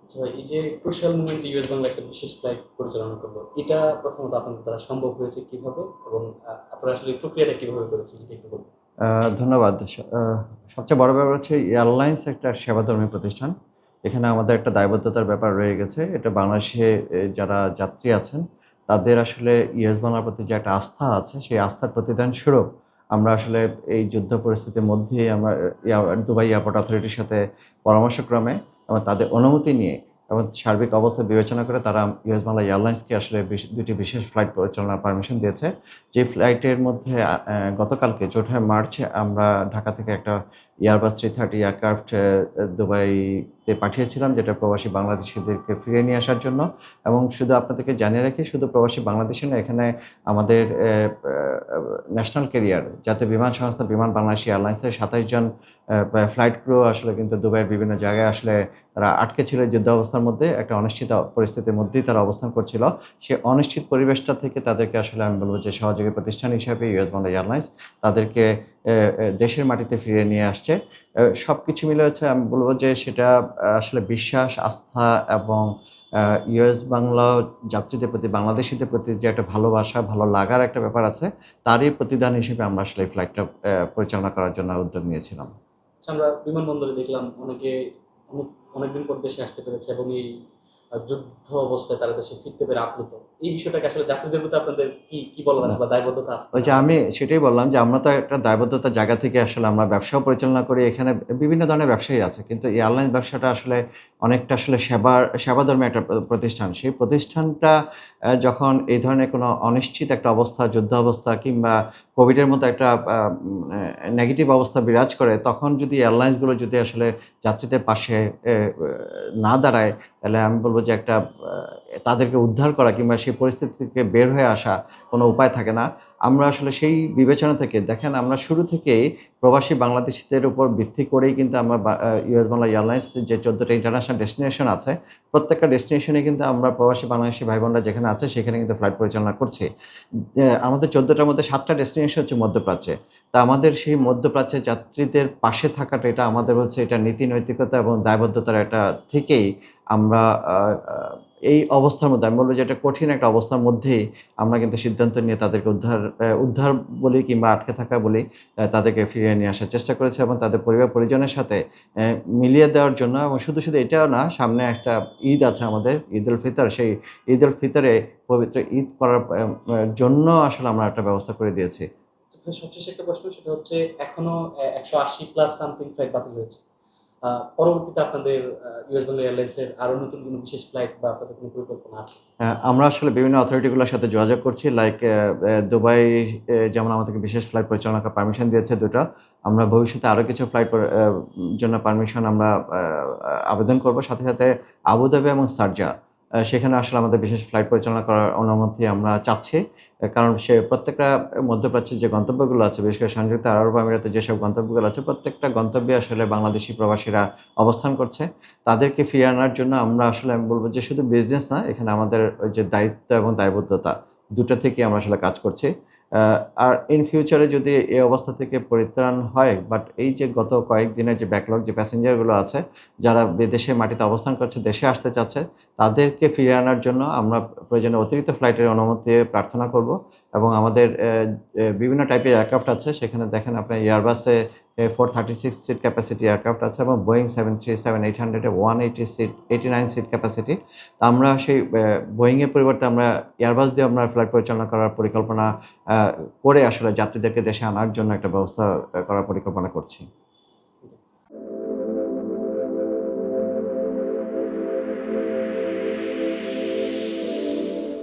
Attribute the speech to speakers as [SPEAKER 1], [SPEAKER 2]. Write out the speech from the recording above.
[SPEAKER 1] আচ্ছা ভাই, এই যে ক্রুশাল মোমেন্টে ইউএস বাংলা একটা বিশেষ ফ্লাইট পরিচালনা করলো, এটা প্রথমত আপনাদের দ্বারা সম্ভব হয়েছে কিভাবে, এবং আপনারা আসলে এই প্রক্রিয়াটা কিভাবে করেছেন এটা একটু বলুন।
[SPEAKER 2] ধন্যবাদ। সবচেয়ে বড় ব্যাপার হচ্ছে এয়ারলাইন্স একটা সেবাধর্মী প্রতিষ্ঠান। এখানে আমাদের একটা দায়বদ্ধতার ব্যাপার রয়ে গেছে। এটা বাংলাদেশে যারা যাত্রী আছেন, তাদের আসলে ইউএস বাংলার প্রতি যে একটা আস্থা আছে, সেই আস্থার প্রতিদান স্বরূপ আমরা আসলে এই যুদ্ধ পরিস্থিতির মধ্যেই আমরা দুবাই এয়ারপোর্ট অথরিটির সাথে পরামর্শক্রমে এবং তাদের অনুমতি নিয়ে এবং সার্বিক অবস্থা বিবেচনা করে তারা ইউএস বাংলা এয়ারলাইন্সকে আসলে ২টি বিশেষ ফ্লাইট পরিচালনার পারমিশন দিয়েছে। যে ফ্লাইটের মধ্যে গতকালকে ৪ঠা মার্চ আমরা ঢাকা থেকে একটা এয়ারবাস 330 এয়ারক্রাফট দুবাইতে পাঠিয়েছিলাম, যেটা প্রবাসী বাংলাদেশীদেরকে ফিরিয়ে নিয়ে আসার জন্য। এবং শুধু আপনাদেরকে জানিয়ে রাখি, শুধু প্রবাসী বাংলাদেশী না, এখানে আমাদের ন্যাশনাল ক্যারিয়ার জাতীয় বিমান সংস্থা বিমান বাংলাদেশ এয়ারলাইন্সের ২৭ জন ফ্লাইট ক্রু আসলে কিন্তু দুবাইয়ের বিভিন্ন জায়গায় আসলে তারা আটকে ছিল যুদ্ধাবস্থার মধ্যে। একটা অনিশ্চিত পরিস্থিতির মধ্যেই তারা অবস্থান করছিল। সে অনিশ্চিত পরিবেশটা থেকে তাদেরকে আসলে আমি বলব যে সহযোগী প্রতিষ্ঠান হিসাবে ইউএস বাংলা এয়ারলাইন্স তাদেরকে দেশের মাটিতে ফিরিয়ে নিয়ে আসছে। সবকিছু মিলে হচ্ছে আমি বলব যে সেটা আসলে বিশ্বাস, আস্থা এবং ইউএস বাংলা যাত্রীদের প্রতি, বাংলাদেশীদের প্রতি যে একটা ভালোবাসা, ভালো লাগার একটা ব্যাপার আছে, তারই প্রতিদান হিসেবে আমরা আসলে এই ফ্লাইটটা পরিচালনা করার জন্য উদ্যোগ নিয়েছিলাম।
[SPEAKER 1] আচ্ছা, আমরা বিমানবন্দরে দেখলাম অনেকে অনেক অনেকদিন পর দেশে আসতে পেরেছে, এবং এই যুদ্ধ অবস্থায় তারা দেশে ফিরতে পেরে আপ্লুত। এই বিষয়টাকে আসলে যাত্রীদের প্রতি আপনাদের কি কি বলার
[SPEAKER 2] না।
[SPEAKER 1] আছে বা দায়বদ্ধতা আছে
[SPEAKER 2] ওই
[SPEAKER 1] কিনা
[SPEAKER 2] যে
[SPEAKER 1] বলেন।
[SPEAKER 2] আমি সেটাই বললাম যে আমরা তো একটা দায়বদ্ধতার জায়গা থেকে আসলে আমরা ব্যবসাও পরিচালনা করি। এখানে বিভিন্ন ধরনের ব্যবসায়ী আছে। কিন্তু এয়ারলাইন্স ব্যবসাটা আসলে অনেকটা আসলে সেবাধর্মী একটা প্রতিষ্ঠান। সেই প্রতিষ্ঠানটা যখন এই ধরনের কোনো অনিশ্চিত একটা অবস্থা, যুদ্ধ অবস্থা কিংবা কোভিডের মতো একটা নেগেটিভ অবস্থা বিরাজ করে, তখন যদি এয়ারলাইন্সগুলো যদি আসলে যাত্রীদের পাশে না দাঁড়ায়, তাহলে আমি বলব যে একটা তাদেরকে উদ্ধার করা কিংবা সেই পরিস্থিতি থেকে বের হয়ে আসা কোনো উপায় থাকে না। আমরা আসলে সেই বিবেচনা থেকে দেখেন, আমরা শুরু থেকেই প্রবাসী বাংলাদেশীদের উপর ভিত্তি করেই কিন্তু আমরা ইউএস বাংলা এয়ারলাইন্স যে ১৪টা ইন্টারন্যাশনাল ডেস্টিনেশন আছে, প্রত্যেকটা ডেস্টিনেশনে কিন্তু আমরা প্রবাসী বাংলাদেশী ভাই-বোনরা যেখানে আছে সেখানে কিন্তু ফ্লাইট পরিচালনা করছি। আমাদের ১৪টার মধ্যে ৭টা ডেস্টিনেশন হচ্ছে মধ্যপ্রাচ্যে। তা আমাদের সেই মধ্যপ্রাচ্যের যাত্রীদের পাশে থাকাটা, এটা আমাদের হচ্ছে এটা নীতি নৈতিকতা এবং দায়বদ্ধতার একটা থেকেই আমরা আ আ এই অবস্থার মধ্যে আমি বলব যে এটা কঠিন একটা অবস্থার মধ্যেই আমরা কিন্তু সিদ্ধান্ত নিয়ে তাদেরকে উদ্ধার বলি কিংবা আটকে থাকা বলি, তাদেরকে ফিরিয়ে নিয়ে আসার চেষ্টা করেছি এবং তাদের পরিবার-পরিজনের সাথে অ্যা মিলিয়ে দেওয়ার জন্য। এবং শুধু এটাও না, সামনে একটা ঈদ আছে আমাদের, ঈদুল ফিতর। সেই ঈদুল ফিতরে পবিত্র ঈদ করার জন্য আসলে আমরা একটা ব্যবস্থা করে দিয়েছি।
[SPEAKER 1] আচ্ছা ভাই, সবশেষে একটা প্রশ্ন, সেটা হচ্ছে এখনো ১৮০ প্লাস সামথিং ফ্লাইট বাতিল হয়েছে। পরবর্তীতে আপনাদের ইউএস বাংলা এয়ারলাইন্সের আরো নতুন কোনো বিশেষ ফ্লাইট বা আপনাদের কোনো পরিকল্পনা আছে?
[SPEAKER 2] আমরা আসলে বিভিন্ন অথরিটি গুলোর সাথে যোগাযোগ করছি। লাইক দুবাই যেমন আমাদেরকে বিশেষ ফ্লাইট পরিচালনা করার পারমিশন দিয়েছে ২ টা। আমরা ভবিষ্যতে আরো কিছু ফ্লাইট জন্য পারমিশন আমরা আবেদন করব। সাথে আবুধাবি এবং শারজাহ, সেখানে আসলে আমাদের বিশেষ ফ্লাইট পরিচালনা করার অনুমতি আমরা চাচ্ছি। কারণ প্রত্যেকটা মধ্যপ্রাচ্যের যে গন্তব্যগুলো আছে, বিশেষ করে সংযুক্ত আরব আমিরাতে যেসব গন্তব্যগুলো আছে, প্রত্যেকটা গন্তব্যে আসলে বাংলাদেশী প্রবাসীরা অবস্থান করছে। তাদেরকে ফিরিয়ে আনার জন্য আমরা আসলে আমি বলব যে শুধু বিজনেস না, এখানে আমাদের ওই যে দায়িত্ব এবং দায়বদ্ধতা, ২ টা থেকেই আমরা আসলে কাজ করছি। আ আর ইন ফিউচারে যদি এই অবস্থা থেকে পরিত্রাণ হয়, বাট এই যে গত কয়েকদিনের যে ব্যাকলগ, যে প্যাসেঞ্জার গুলো আছে, যারা বিদেশের মাটিতে অবস্থান করছে, দেশে আসতে চাচ্ছে, তাদেরকে ফিরিয়ে আনার জন্য আমরা প্রয়োজনে অতিরিক্ত ফ্লাইটের অনুমতি প্রার্থনা করব। এবং আমাদের বিভিন্ন টাইপের এয়ারক্রাফট আছে। সেখানে দেখেন আপনার এয়ারবাসে 436 সিট ক্যাপাসিটি এয়ারক্রাফট আছে এবং বোয়িং 737-800 এ 89 সিট ক্যাপাসিটি। তো আমরা সেই বোয়িং এর পরিবর্তে আমরা এয়ারবাস দিয়ে আমরা ফ্লাইট পরিচালনা করার পরিকল্পনা আ করে আসলে যাত্রীদেরকে দেশে আনার জন্য একটা ব্যবস্থা করার পরিকল্পনা করছি।